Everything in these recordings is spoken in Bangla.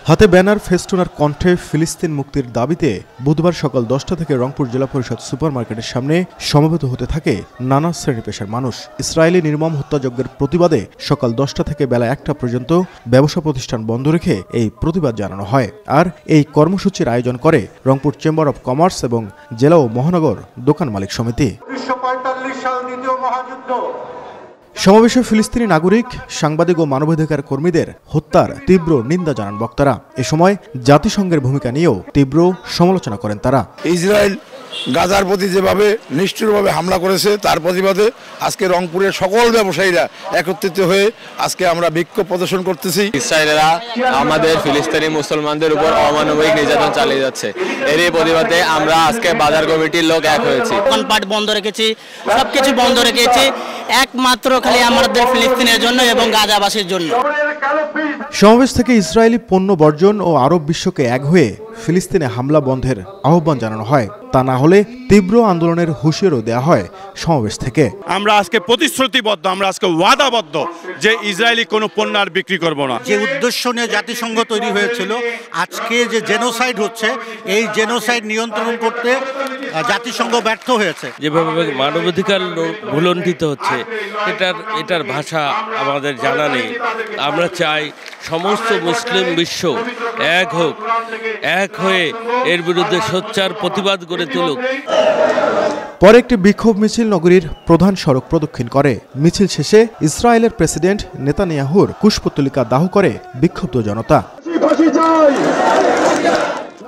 হাতে ব্যানার, ফেস্টুন আর কণ্ঠে ফিলিস্তিন মুক্তির দাবিতে বুধবার সকাল 10টা থেকে রংপুর জেলা পরিষদ সুপারমার্কেটের সামনে সমবেত হতে থাকে নানা শ্রেণী পেশার মানুষ। ইসরায়েলি নির্মম হত্যাযজ্ঞের প্রতিবাদে সকাল 10টা থেকে বেলা 1টা পর্যন্ত ব্যবসা প্রতিষ্ঠান বন্ধ রেখে এই প্রতিবাদ জানানো হয়। আর এই কর্মসূচির আয়োজন করে রংপুর চেম্বার অব কমার্স এবং জেলা ও মহানগর দোকান মালিক সমিতি। 1945 সাল দ্বিতীয় মহাযুদ্ধ সমাবেশে ফিলিস্তিনি নাগরিক, সাংবাদিক ও মানবাধিকার কর্মীদের হত্যার তীব্র নিন্দা জানান বক্তারা। এ সময় জাতিসংঘের ভূমিকা নিয়েও তীব্র সমালোচনা করেন তারা। ইসরায়েল গাজার প্রতি যেভাবে নিষ্ঠুরভাবে হামলা করেছে তার প্রতিবাদে আজকে রংপুরের সকল ব্যবসায়ীরা একত্রিত হয়ে আজকে আমরা বিক্ষোভ প্রদর্শন করতেছি। ইসরায়েলরা আমাদের ফিলিস্তিনি মুসলমানদের উপর অমানবিক নির্যাতন চালিয়ে যাচ্ছে। এরই প্রতিবাদে আমরা আজকে বাজার কমিটির লোক এক হয়েছি। দোকানপাট বন্ধ রেখেছি, সবকিছু বন্ধ রেখেছি একমাত্র খালি আমাদের ফিলিস্তিনের জন্য এবং গাজাবাসীর জন্য। সমাবেশ থেকে ইসরায়েলি পণ্য বর্জন ও আরব বিশ্বকে এক হয়ে ফিলিস্তিনে হামলা বন্ধের আহ্বান জানানো হয়। তা না হলে তীব্র আন্দোলনের হুঁশিয়ারও দেওয়া হয় সমাবেশ থেকে। আমরা আজকে প্রতিশ্রুতিবদ্ধ, আমরা আজকে ওয়াদাবদ্ধ যে ইসরায়েলি কোনো পণ্য আর বিক্রি করব না। যে উদ্দেশ্য নিয়ে জাতিসংঘ তৈরি হয়েছিল, আজকে যে জেনোসাইড হচ্ছে, এই জেনোসাইড নিয়ন্ত্রণ করতে জাতিসংঘ ব্যর্থ হয়েছে। যেভাবে মানবাধিকার ভুলণ্ঠিত হচ্ছে, এটার ভাষা আমাদের জানা নেই। আমরা চাই সমস্ত মুসলিম বিশ্ব এক হোক, এক হয়ে এর বিরুদ্ধে সোচ্চার প্রতিবাদ গড়ে তুলুক। পরে একটি বিক্ষোভ মিছিল নগরীর প্রধান সড়ক প্রদক্ষিণ করে। মিছিল শেষে ইসরায়েলের প্রেসিডেন্ট নেতানিয়াহুর পুষ্পতলিকা দাহ করে বিক্ষুব্ধ জনতা।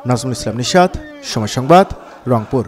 নাজমুল ইসলাম নিশাত, সময় সংবাদ, রংপুর।